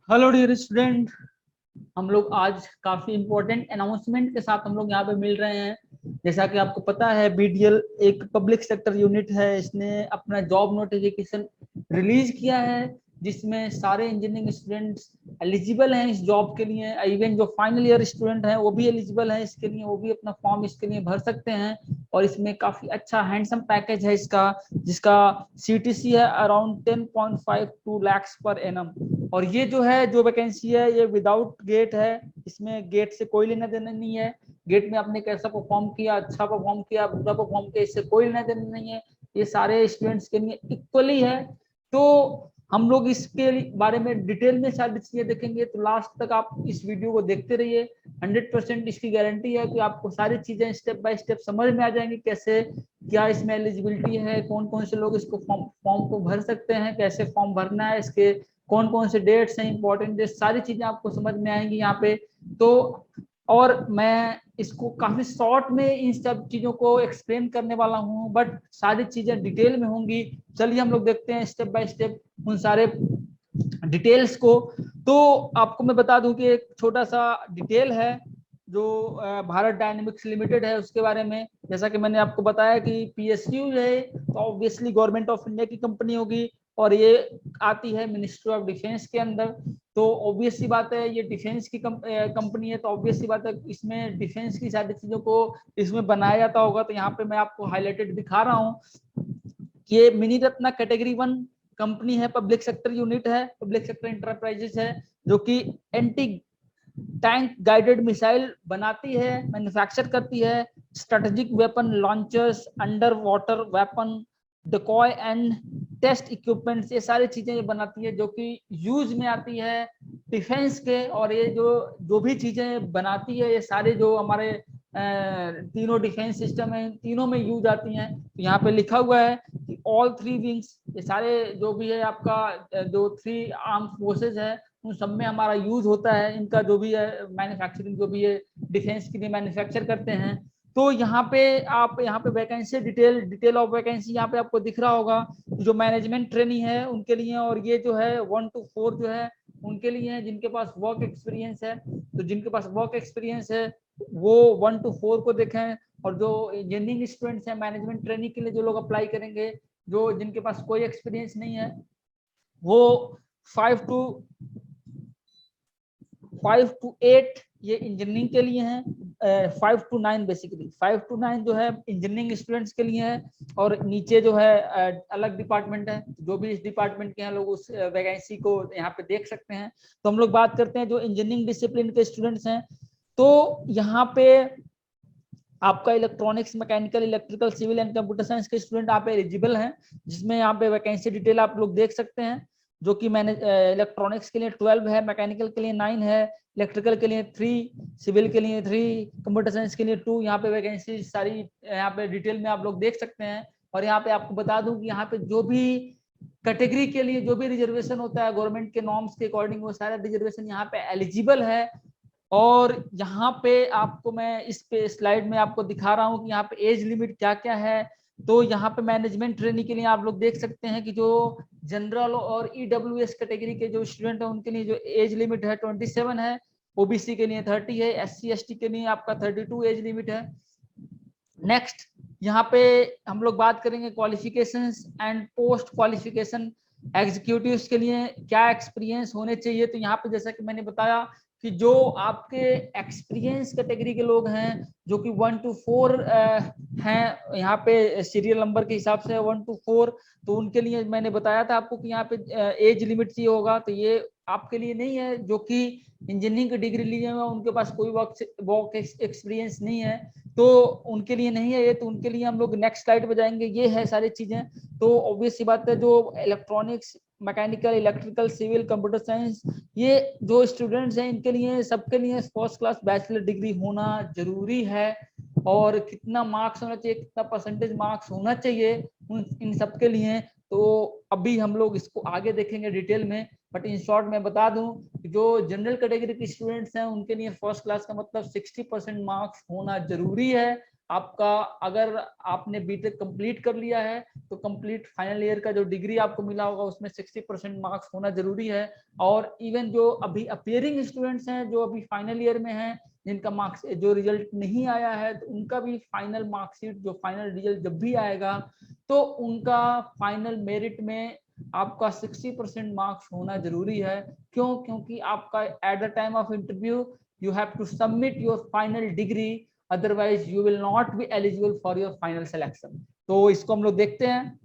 Hello dear student, हम लोग आज काफी इंपॉर्टेंट अनाउंसमेंट के साथ हम लोग यहाँ पे मिल रहे हैं। जैसा कि आपको पता है, बीडीएल एक पब्लिक सेक्टर यूनिट है। इसने अपना जॉब नोटिफिकेशन रिलीज किया है, जिसमें सारे इंजीनियरिंग स्टूडेंट्स एलिजिबल हैं इस जॉब के लिए। इवन जो फाइनल ईयर स्टूडेंट हैं वो भी एलिजिबल हैं इसके लिए, वो भी अपना फॉर्म इसके लिए भर सकते हैं। और इसमें काफी अच्छा हैंडसम पैकेज है इसका, जिसका सीटीसी है अराउंड 10.52 lakhs पर एनम। और ये जो है, जो वैकेंसी है, ये विदाउट गेट है। इसमें गेट से कोई लेना देना नहीं है। गेट में आपने कैसा परफॉर्म किया, अच्छा परफॉर्म किया, बुरा परफॉर्म किया, इससे कोई लेना देना नहीं है। ये सारे स्टूडेंट्स के लिए इक्वली है। तो हम लोग इसके बारे में डिटेल में सारी चीजें देखेंगे, तो लास्ट तक आप इस वीडियो को देखते रहिए। 100% इसकी गारंटी है कि आपको सारी चीजें स्टेप बाय स्टेप समझ में आ जाएंगी। कैसे क्या इसमें एलिजिबिलिटी है, कौन कौन से लोग इसको फॉर्म को भर सकते हैं, कैसे फॉर्म भरना है, इसके कौन कौन से डेट्स हैं, इंपॉर्टेंट डेट्स, सारी चीजें आपको समझ में आएंगी यहाँ पे। तो और मैं इसको काफी शॉर्ट में इन सब चीजों को एक्सप्लेन करने वाला हूँ, बट सारी चीजें डिटेल में होंगी। चलिए हम लोग देखते हैं स्टेप बाय स्टेप उन सारे डिटेल्स को। तो आपको मैं बता दूं कि एक छोटा सा डिटेल है जो भारत डायनेमिक्स लिमिटेड है उसके बारे में। जैसा कि मैंने आपको बताया कि पीएसयू है तो ऑब्वियसली गवर्नमेंट ऑफ इंडिया की कंपनी होगी, और ये आती है मिनिस्ट्री ऑफ डिफेंस के अंदर। तो ऑब्वियस सी बात है, ये डिफेंस की कंपनी है, तो ऑब्वियस सी बात है इसमें डिफेंस की सारी चीजों को इसमें बनाया जाता होगा। तो यहाँ पे मैं आपको हाईलाइटेड दिखा रहा हूँ कि ये मिनी रत्ना कैटेगरी 1 कंपनी है, पब्लिक सेक्टर यूनिट है, पब्लिक सेक्टर इंटरप्राइजेस है, जो कि एंटी टैंक गाइडेड मिसाइल बनाती है, मैन्युफैक्चर करती है, strategic weapon launchers, under water weapon, decoy and test equipments, ये सारी चीजें ये बनाती है जो कि यूज में आती है डिफेंस के। और ये जो जो भी चीजें बनाती है, ये सारे जो हमारे तीनों डिफेंस सिस्टम है, तीनों में यूज आती हैं। तो यहाँ पे लिखा हुआ है कि ऑल 3 विंग्स, ये सारे जो भी है आपका जो 3 आर्म फोर्सेज है, उन सब में हमारा यूज होता है। इनका जो भी है मैन्युफैक्चरिंग, जो भी है डिफेंस के लिए मैन्युफैक्चर करते हैं। तो यहाँ पे आप यहाँ पे वैकेंसी डिटेल ऑफ वैकेंसी यहाँ पे आपको दिख रहा होगा। जो मैनेजमेंट ट्रेनिंग है उनके लिए, और ये जो है 1 to 4 जो है उनके लिए है जिनके पास वर्क एक्सपीरियंस है। तो जिनके पास वर्क एक्सपीरियंस है वो 1 to 4 को देखें। और जो इंजीनियरिंग स्टूडेंट्स हैं मैनेजमेंट ट्रेनिंग के लिए जो लोग अप्लाई करेंगे, जो जिनके पास कोई एक्सपीरियंस नहीं है, वो 5 to 8 ये इंजीनियरिंग के लिए हैं। 5 to 9 बेसिकली 5 to 9 जो है इंजीनियरिंग स्टूडेंट्स के लिए है। और नीचे जो है अलग डिपार्टमेंट है, जो भी इस डिपार्टमेंट के हैं लोग उस वैकेंसी को यहाँ पे देख सकते हैं। तो हम लोग बात करते हैं जो इंजीनियरिंग डिसिप्लिन के स्टूडेंट्स हैं। तो यहाँ पे आपका electronics, mechanical, electrical, civil and computer science के स्टूडेंट आप एलिजिबल हैं, जिसमें यहाँ पे वैकेंसी डिटेल आप लोग देख सकते हैं। जो कि मैंने इलेक्ट्रॉनिक्स के लिए 12 है, मैकेनिकल के लिए 9 है, इलेक्ट्रिकल के लिए 3, सिविल के लिए 3, कंप्यूटर साइंस के लिए 2। यहाँ पे वैकेंसी सारी यहाँ पे डिटेल में आप लोग देख सकते हैं। और यहाँ पे आपको बता दूं कि यहाँ पे जो भी कैटेगरी के लिए जो भी रिजर्वेशन होता है गवर्नमेंट के नॉर्म्स के अकॉर्डिंग, वो सारा रिजर्वेशन यहाँ पे एलिजिबल है। और यहाँ पे आपको मैं इस पे स्लाइड में आपको दिखा रहा हूँ कि यहाँ पे एज लिमिट क्या क्या है। तो यहाँ पे मैनेजमेंट ट्रेनिंग के लिए आप लोग देख सकते हैं कि जो जनरल और ईडब्ल्यूएस कैटेगरी के जो स्टूडेंट है उनके लिए जो एज लिमिट है 27 है, ओबीसी के लिए 30 है, एससी एसटी के लिए आपका 32 एज लिमिट है। नेक्स्ट यहाँ पे हम लोग बात करेंगे qualifications and post qualification. Executives के लिए क्या एक्सपीरियंस होने चाहिए, तो यहाँ पे जैसा कि मैंने बताया कि जो आपके एक्सपीरियंस कैटेगरी के लोग हैं, जो कि 1 to 4 हैं, यहाँ पे सीरियल नंबर के हिसाब से 1 to 4, तो उनके लिए मैंने बताया था आपको कि यहाँ पे एज लिमिट चाहिए होगा। तो ये आपके लिए नहीं है, जो कि इंजीनियरिंग की डिग्री लिए हुए उनके पास कोई वर्क एक्सपीरियंस नहीं है, तो उनके लिए नहीं है ये। तो उनके लिए हम लोग नेक्स्ट स्लाइड पे जाएंगे। ये है सारी चीजें। तो ऑब्वियस सी बात है, जो electronics, mechanical, electrical, civil, computer science, ये जो स्टूडेंट्स हैं इनके लिए, सबके लिए फर्स्ट क्लास बैचलर डिग्री होना जरूरी है। और कितना मार्क्स होना चाहिए, कितना परसेंटेज मार्क्स होना चाहिए इन सब के लिए, तो अभी हम लोग इसको आगे देखेंगे डिटेल में। बट इन शॉर्ट मैं बता दूं कि जो जनरल कैटेगरी के स्टूडेंट्स हैं उनके लिए फर्स्ट क्लास का मतलब 60% मार्क्स होना जरूरी है। आपका अगर आपने बीटेक कंप्लीट कर लिया है तो कंप्लीट फाइनल ईयर का जो डिग्री आपको मिला होगा उसमें 60% मार्क्स होना जरूरी है। और इवन जो अभी अपियरिंग स्टूडेंट्स हैं जो अभी फाइनल ईयर में हैं, जिनका मार्क्स जो रिजल्ट नहीं आया है, तो उनका भी फाइनल मार्कशीट जो फाइनल रिजल्ट जब भी आएगा तो उनका फाइनल मेरिट में आपका 60% मार्क्स होना जरूरी है। क्यों? क्योंकि आपका at the time of interview you have to submit your final degree, otherwise you will not be eligible for your final selection. तो इसको हम लोग देखते हैं।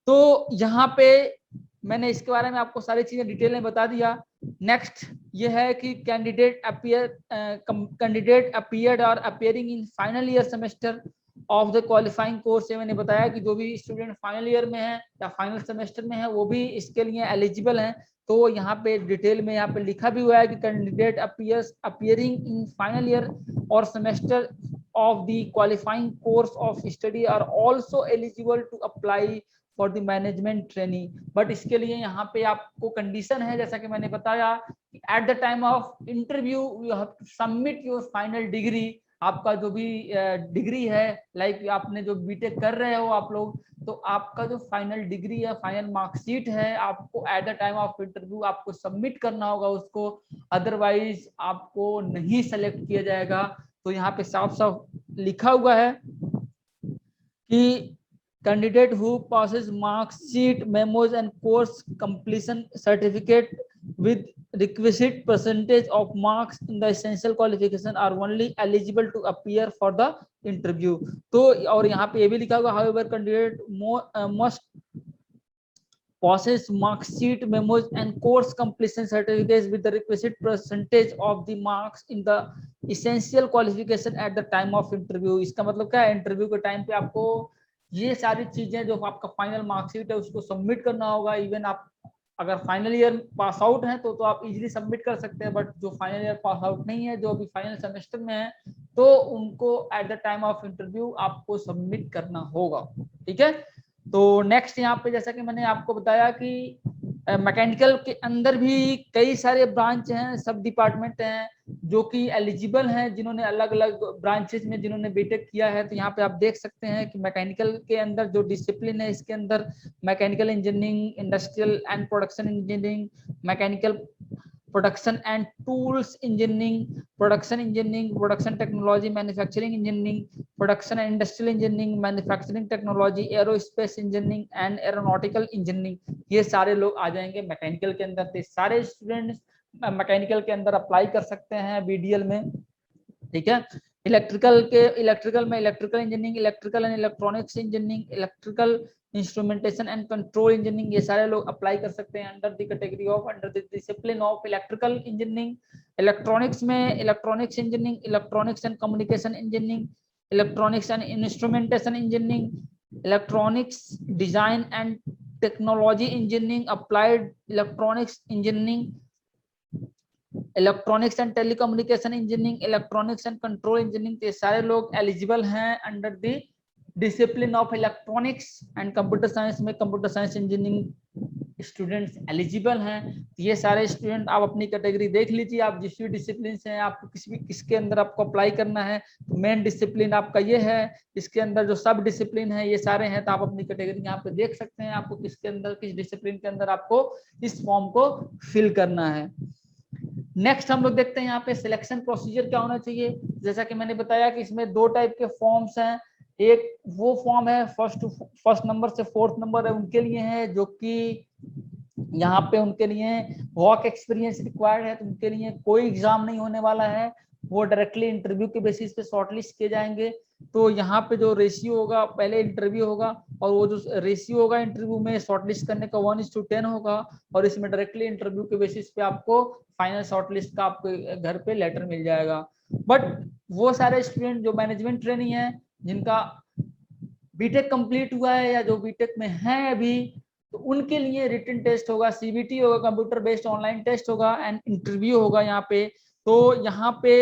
तो यहाँ पे मैंने इसके बारे में आपको सारी चीजें डिटेल में बता दिया। नेक्स्ट ये है कि कैंडिडेट अपीयर्ड और appearing in final year semester of the qualifying course. मैंने बताया कि जो भी स्टूडेंट फाइनल ईयर में है या फाइनल सेमेस्टर में है वो भी इसके लिए एलिजिबल हैं। तो यहाँ पे डिटेल में यहाँ पे लिखा भी हुआ है कि candidate appearing in final year और semester of the qualifying course of study are also eligible to apply for the management training। But इसके लिए यहाँ पे आपको कंडीशन है, जैसा कि मैंने बताया कि at the time of interview you have to submit your final degree. आपका जो भी डिग्री है, लाइक आपने जो बीटेक कर रहे हो आप लोग, तो आपका जो फाइनल डिग्री है, फाइनल मार्कशीट है, आपको eight the time of interview आपको सबमिट करना होगा उसको, अदरवाइज आपको नहीं सेलेक्ट किया जाएगा। तो यहाँ पे साफ साफ लिखा हुआ है कि candidate who passes marksheet, memos and course completion certificate with requisite percentage of marks in the essential qualification are only eligible to appear for the interview। तो और यहाँ पे ये भी लिखा हुआ however candidate must possess marksheet, memos and course completion certificates with the requisite percentage of the marks in the essential qualification at the time of interview। इसका मतलब क्या है, इंटरव्यू के टाइम पे आपको ये सारी चीजें जो आपका फाइनल मार्कशीट है उसको सबमिट करना होगा। इवन आप अगर फाइनल ईयर पास आउट हैं तो आप इजीली सबमिट कर सकते हैं, बट जो फाइनल ईयर पास आउट नहीं है, जो अभी फाइनल सेमेस्टर में है, तो उनको eight the time of interview आपको सबमिट करना होगा। ठीक है। तो नेक्स्ट यहाँ पे जैसा कि मैंने आपको बताया कि मैकेनिकल के अंदर भी कई सारे ब्रांच हैं, सब डिपार्टमेंट हैं जो कि एलिजिबल हैं, जिन्होंने अलग अलग ब्रांचेस में जिन्होंने बीटेक किया है। तो यहाँ पे आप देख सकते हैं कि मैकेनिकल के अंदर जो डिसिप्लिन है, इसके अंदर mechanical engineering, industrial and production engineering, mechanical production and tools engineering, production technology, manufacturing engineering, production and industrial engineering, manufacturing technology, aerospace engineering and aeronautical engineering, ये सारे लोग आ जाएंगे मैकेनिकल के अंदर। तो सारे स्टूडेंट्स मैकेनिकल के अंदर अप्लाई कर सकते हैं बीडीएल में। ठीक है। इलेक्ट्रिकल में electrical engineering, electrical and electronics engineering, electrical instrumentation and control engineering, ये सारे लोग अप्लाई कर सकते हैं under the category of, under the discipline of electrical engineering. Electronics में electronics engineering, electronics and communication engineering, electronics and instrumentation engineering, electronics design and technology engineering, applied electronics engineering, electronics and telecommunication engineering, electronics and control engineering, ये सारे लोग eligible हैं under the discipline of electronics and computer science में computer science engineering students eligible हैं। ये सारे student आप अपनी कैटेगरी देख लीजिए, आप जिस भी डिसिप्लिन से हैं, आपको किसके अंदर आपको अप्लाई करना है। मेन डिसिप्लिन आपका ये है, इसके अंदर जो सब डिसिप्लिन है ये सारे हैं, तो आप अपनी कैटेगरी यहाँ पे देख सकते हैं, आपको किसके अंदर, किस डिसिप्लिन के अंदर आपको इस फॉर्म को फिल करना है। नेक्स्ट हम लोग देखते हैं यहाँ पे सिलेक्शन प्रोसीजर क्या होना चाहिए। जैसा कि मैंने बताया कि इसमें दो टाइप के फॉर्म्स हैं। एक वो फॉर्म है फर्स्ट नंबर से फोर्थ नंबर है उनके लिए है, जो कि यहाँ पे उनके लिए वर्क एक्सपीरियंस रिक्वायर्ड है, तो उनके लिए कोई एग्जाम नहीं होने वाला है, वो डायरेक्टली इंटरव्यू के बेसिस पे शॉर्टलिस्ट किए जाएंगे। तो यहाँ पे जो रेशियो होगा, पहले इंटरव्यू होगा और वो जो रेशियो होगा इंटरव्यू में शॉर्टलिस्ट करने का 1:10 होगा, और इसमें डायरेक्टली इंटरव्यू के बेसिस पे आपको फाइनल शॉर्टलिस्ट का आपके घर पे लेटर मिल जाएगा। बट वो सारे स्टूडेंट जो मैनेजमेंट ट्रेनिंग है, जिनका बीटेक कंप्लीट हुआ है या जो बीटेक में है अभी, तो उनके लिए रिटन टेस्ट होगा, सीबीटी होगा, कंप्यूटर बेस्ड ऑनलाइन टेस्ट होगा एंड इंटरव्यू होगा यहाँ पे। तो यहाँ पे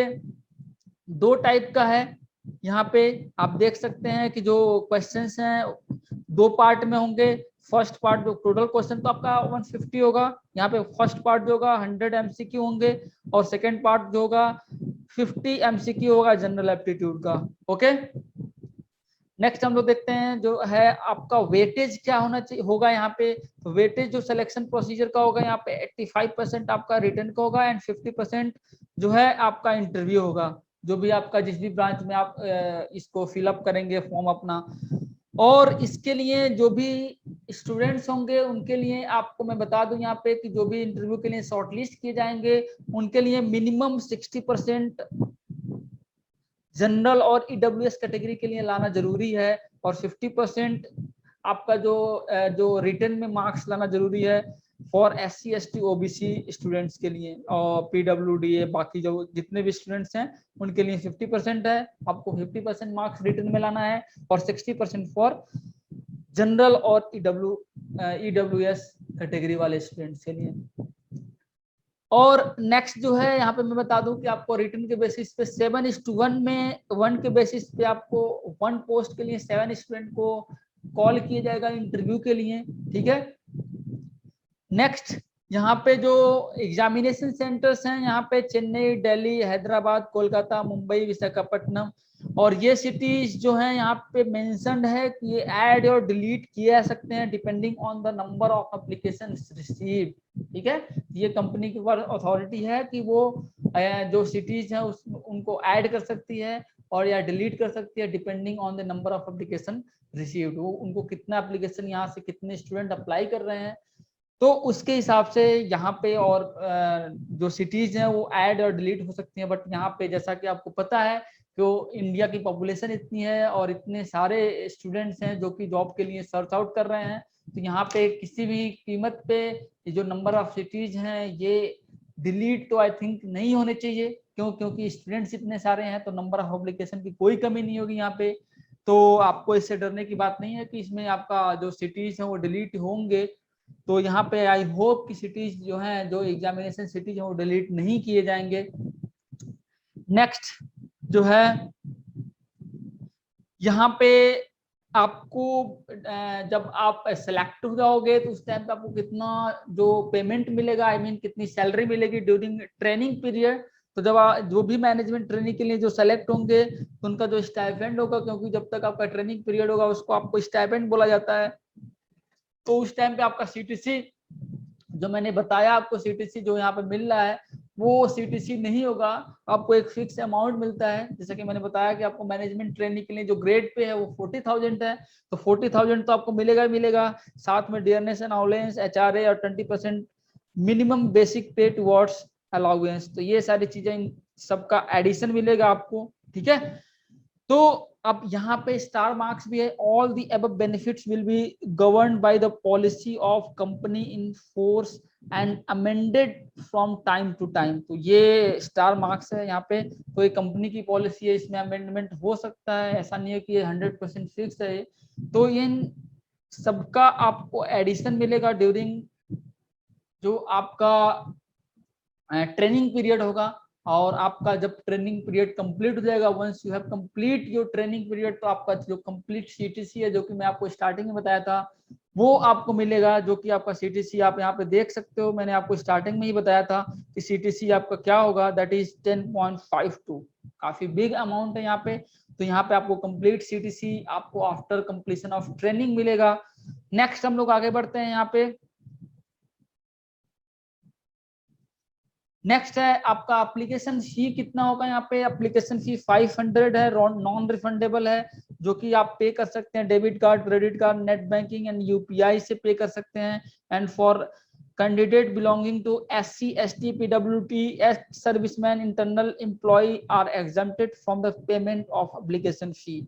दो टाइप का है। यहाँ पे आप देख सकते हैं कि जो क्वेश्चंस हैं दो पार्ट में होंगे। फर्स्ट पार्ट जो टोटल क्वेश्चन तो आपका 150 होगा, यहाँ पे फर्स्ट पार्ट जो होगा 100 एमसीक्यू होंगे, और सेकंड पार्ट जो होगा 50 MCQ होगा जनरल एप्टीट्यूड का। ओके, नेक्स्ट हम लोग देखते हैं जो है आपका वेटेज क्या होना चाहिए होगा यहाँ पे। तो वेटेज जो सिलेक्शन प्रोसीजर का होगा यहाँ पे 85% आपका रिटर्न का होगा एंड 50% जो है आपका इंटरव्यू होगा, जो भी आपका जिस भी ब्रांच में आप इसको फिलअप करेंगे फॉर्म अपना। और इसके लिए जो भी स्टूडेंट्स होंगे उनके लिए आपको मैं बता दूं यहाँ पे कि जो भी इंटरव्यू के लिए शॉर्टलिस्ट किए जाएंगे उनके लिए मिनिमम 60% जनरल और ईडब्ल्यूएस कैटेगरी के लिए लाना जरूरी है, और 50% आपका जो रिटर्न में मार्क्स लाना जरूरी है for SC ST OBC students के लिए, और PWD बाकी जो जितने भी स्टूडेंट्स हैं उनके लिए 50% है। आपको 50% मार्क्स रिटर्न में लाना है और 60% फॉर जनरल और EWS कैटेगरी वाले स्टूडेंट्स के लिए। और नेक्स्ट जो है यहाँ पे मैं बता दूं कि आपको रिटर्न के बेसिस पे 7:1 में 1 के बेसिस पे आपको 1 पोस्ट के लिए 7 स्टूडेंट को कॉल किया जाएगा इंटरव्यू के लिए। ठीक है, नेक्स्ट यहाँ पे जो एग्जामिनेशन सेंटर्स हैं यहाँ पे चेन्नई, दिल्ली, हैदराबाद, कोलकाता, मुंबई, विशाखापट्टनम, और ये सिटीज जो हैं यहाँ पे मेंशन्ड है कि ये ऐड और डिलीट किए जा सकते हैं depending on the number of application receive. ठीक है, ये कंपनी के ऊपर अथॉरिटी है कि वो जो सिटीज हैं उनको ऐड कर सकती है और या डिलीट कर सकती है depending on the number of application received. वो उनको कितना एप्लीकेशन यहाँ से कितने स्टूडेंट अप्लाई कर रहे हैं तो उसके हिसाब से यहाँ पे और जो सिटीज हैं वो ऐड और डिलीट हो सकती हैं। बट यहाँ पे जैसा कि आपको पता है कि इंडिया की पॉपुलेशन इतनी है और इतने सारे स्टूडेंट्स हैं जो कि जॉब के लिए सर्च आउट कर रहे हैं, तो यहाँ पे किसी भी कीमत पे जो नंबर ऑफ सिटीज हैं ये डिलीट तो आई थिंक नहीं होने चाहिए। क्योंकि स्टूडेंट्स इतने सारे हैं तो नंबर ऑफ एप्लीकेशन की कोई कमी नहीं होगी यहाँ पे। तो आपको इससे डरने की बात नहीं है कि इसमें आपका जो सिटीज हैं वो डिलीट होंगे। तो यहाँ पे आई होप कि सिटीज जो हैं जो एग्जामिनेशन सिटीज हैं वो डिलीट नहीं किए जाएंगे। नेक्स्ट जो है यहाँ पे आपको जब आप सेलेक्ट हो जाओगे तो उस टाइम पे आपको कितना जो पेमेंट मिलेगा, आई मीन कितनी सैलरी मिलेगी ड्यूरिंग ट्रेनिंग पीरियड। तो जब जो भी मैनेजमेंट ट्रेनिंग के लिए जो सेलेक्ट होंगे तो उनका जो स्टाइपेंड होगा, क्योंकि जब तक आपका ट्रेनिंग पीरियड होगा उसको आपको स्टाइपेंड बोला जाता है, तो उस टाइम पे आपका CTC जो मैंने बताया आपको CTC जो यहाँ पे मिल रहा है वो CTC नहीं होगा, आपको एक फिक्स अमाउंट मिलता है। जैसे कि मैंने बताया कि आपको मैनेजमेंट ट्रेनिंग के लिए जो ग्रेड पे है वो 40,000 है, तो 40,000 तो आपको मिलेगा ही मिलेगा, साथ में डियरनेस एंड अलाउंस, HRA और 20% मिनिमम बेसिक पे टुवर्ड्स अलाउंस। तो ये सारी चीजें सबका एडिशन मिलेगा आपको। ठीक है, तो अब यहाँ पे स्टार मार्क्स भी है। All the above benefits will be governed by the policy of company in force and amended from time to time. तो ये स्टार मार्क्स है यहाँ पे, तो ये कंपनी की पॉलिसी है, इसमें अमेंडमेंट हो सकता है, ऐसा नहीं है कि ये 100% फिक्स है। तो इन सबका आपको एडिशन मिलेगा ड्यूरिंग जो आपका ट्रेनिंग पीरियड होगा। और आपका जब ट्रेनिंग पीरियड कंप्लीट हो जाएगा, once you have complete your training period, तो आपका जो कंप्लीट CTC है जो कि मैं आपको स्टार्टिंग में बताया था वो आपको मिलेगा। जो कि आपका CTC आप यहाँ पे देख सकते हो, मैंने आपको स्टार्टिंग में ही बताया था कि CTC आपका क्या होगा, दैट इज 10.52। काफी बिग अमाउंट है यहाँ पे। तो यहाँ पे आपको कंप्लीट CTC आपको आफ्टर कंप्लीशन ऑफ ट्रेनिंग मिलेगा। नेक्स्ट हम लोग आगे बढ़ते हैं यहाँ पे। नेक्स्ट है आपका एप्लीकेशन फी कितना होगा। यहाँ पे एप्लीकेशन फी 500 है, नॉन रिफंडेबल है, जो कि आप पे कर सकते हैं debit card, credit card, net banking and UPI से पे कर सकते हैं। And for candidate belonging to SC ST PWD ex serviceman internal employ are exempted from the payment of application fee.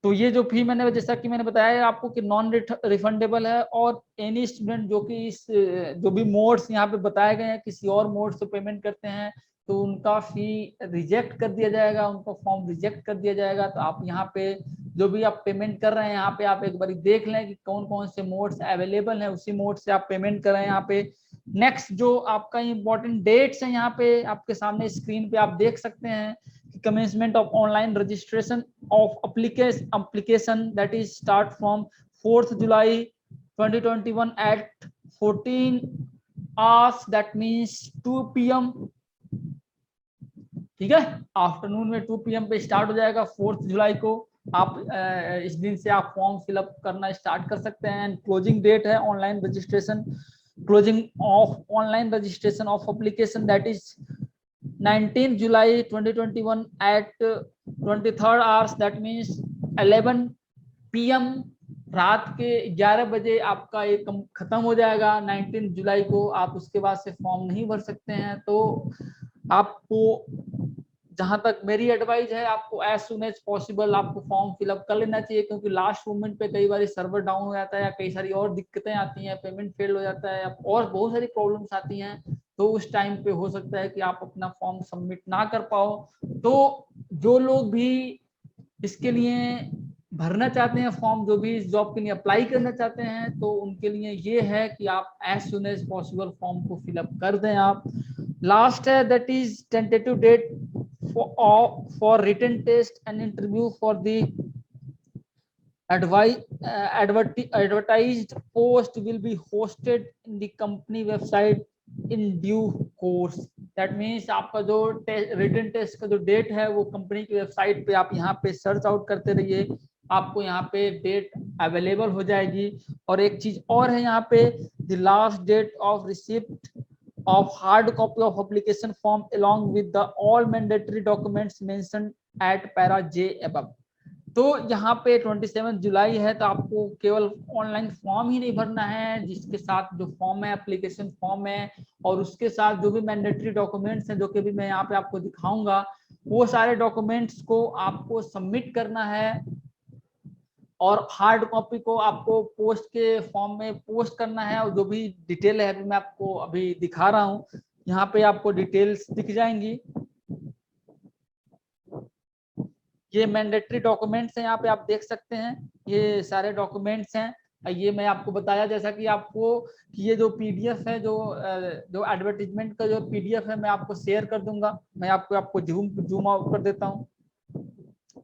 तो ये जो फी मैंने जैसा कि मैंने बताया आपको कि नॉन रिफंडेबल है, और एनी स्टूडेंट जो कि इस जो भी मोड्स यहाँ पे बताए गए हैं किसी और मोड से पेमेंट करते हैं तो उनका फी रिजेक्ट कर दिया जाएगा, उनका फॉर्म रिजेक्ट कर दिया जाएगा। तो आप यहाँ पे जो भी आप पेमेंट कर रहे हैं यहाँ पे आप एक बार देख लें कि कौन कौन से मोड्स अवेलेबल हैं, उसी मोड से आप पेमेंट कर रहे हैं यहाँ पे। नेक्स्ट जो आपका इंपॉर्टेंट डेट्स है यहाँ पे आपके सामने स्क्रीन पे आप देख सकते हैं। Commencement of online registration of application that is start from 4th July 2021 at 14 hours, that means 2 p.m. ठीक है, आफ्टरनून में 2 PM पे स्टार्ट हो जाएगा 4 जुलाई को। आप इस दिन से आप फॉर्म फिलअप करना स्टार्ट कर सकते हैं। क्लोजिंग डेट है online registration, closing of online registration of application that is 19 July 2021 at 23rd hours, that means 11 PM, रात के 11 बजे आपका ये खत्म हो जाएगा 19 जुलाई को। आप उसके बाद से फॉर्म नहीं भर सकते हैं। तो आपको, जहां तक मेरी एडवाइस है, आपको एज सुन एज पॉसिबल आपको फॉर्म फिलअप कर लेना चाहिए, क्योंकि लास्ट मोमेंट पे कई बार सर्वर डाउन हो जाता है या कई सारी और दिक्कतें आती हैं, पेमेंट फेल हो जाता है और बहुत सारी प्रॉब्लम्स आती हैं। तो उस टाइम पे हो सकता है कि आप अपना फॉर्म सबमिट ना कर पाओ। तो जो लोग भी इसके लिए भरना चाहते हैं फॉर्म, जो भी इस जॉब के लिए अप्लाई करना चाहते हैं, तो उनके लिए ये है कि आप as soon as possible form को फिलअप कर दें। आप लास्ट है that is tentative date for written test and interview for the advertised post will be hosted in the company website in due course. That means आपका जो written test का जो date है वो कंपनी की वेबसाइट पे आप यहाँ पे सर्च आउट करते रहिए, आपको यहाँ पे डेट अवेलेबल हो जाएगी। और एक चीज और है यहाँ पे, the last date of receipt of hard copy of application form along with the all mandatory documents mentioned at para J above। तो यहाँ पे 27 जुलाई है, तो आपको केवल ऑनलाइन फॉर्म ही नहीं भरना है, जिसके साथ जो फॉर्म है एप्लीकेशन फॉर्म है, और उसके साथ जो भी मैंडेटरी डॉक्यूमेंट्स हैं जो कि भी मैं यहाँ पे आपको दिखाऊंगा, वो सारे डॉक्यूमेंट्स को आपको सबमिट करना है। और हार्ड कॉपी को आपको पोस्ट के फॉर्म में पोस्ट करना है। और जो भी डिटेल है अभी मैं आपको अभी दिखा रहा हूँ, यहाँ पे आपको डिटेल्स दिख जाएंगी। ये मैंडेटरी डॉक्यूमेंट्स हैं, यहाँ पे आप देख सकते हैं, ये सारे डॉक्यूमेंट्स हैं। ये मैं आपको बताया जैसा कि आपको ये जो पीडीएफ है, जो एडवर्टीजमेंट का जो पीडीएफ है, मैं आपको शेयर कर दूंगा। मैं आपको जूम आउट कर देता हूँ।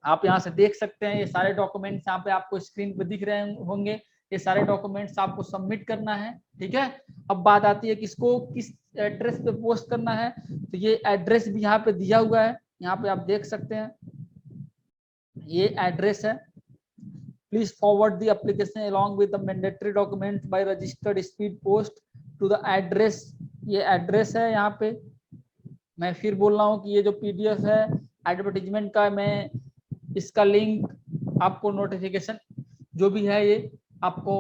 आप यहाँ से देख सकते हैं ये सारे डॉक्यूमेंट्स यहाँ पे आपको स्क्रीन पे दिख रहे होंगे। ये सारे डॉक्यूमेंट्स आपको सबमिट करना है। ठीक है, अब बात आती है किसको किस एड्रेस पे पोस्ट करना है। तो ये एड्रेस भी यहाँ पे दिया हुआ है, यहाँ पे आप देख सकते हैं, ये एड्रेस है। Please forward the application along with the mandatory documents by registered speed post to the address। ये एड्रेस है यहाँ पे। मैं फिर बोल रहा हूँ कि ये जो पीडीएफ है एडवर्टीजमेंट का, मैं इसका लिंक आपको नोटिफिकेशन जो भी है ये आपको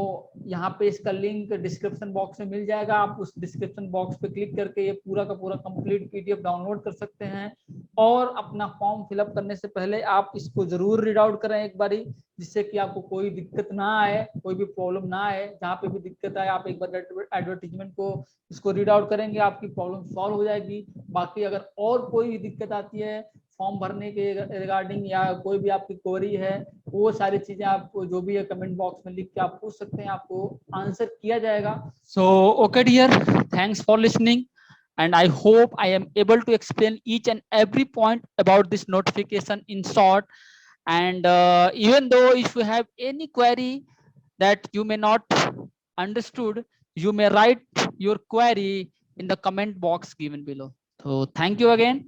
यहाँ पे इसका लिंक डिस्क्रिप्शन बॉक्स में मिल जाएगा। आप उस डिस्क्रिप्शन बॉक्स पे क्लिक करके ये पूरा का पूरा कंप्लीट पीडीएफ डाउनलोड कर सकते हैं। और अपना फॉर्म फिलअप करने से पहले आप इसको जरूर रीड आउट करें एक बारी, जिससे कि आपको कोई दिक्कत ना आए, कोई भी प्रॉब्लम ना आए। जहाँ पे भी दिक्कत आए आप एक बार एडवर्टीजमेंट को इसको रीड आउट करेंगे, आपकी प्रॉब्लम सॉल्व हो जाएगी। बाकी अगर और कोई भी दिक्कत आती है फॉर्म भरने के रिगार्डिंग या कोई भी आपकी क्वेरी है, वो सारी चीजें आप जो भी है कमेंट बॉक्स में लिख के आप पूछ सकते हैं, आपको आंसर किया जाएगा। So okay dear, thanks for listening and I hope I am able to explain each and every point about this notification in short. And even though if you have any query that you may not understood, you may write your query in the comment box given below. So thank you again.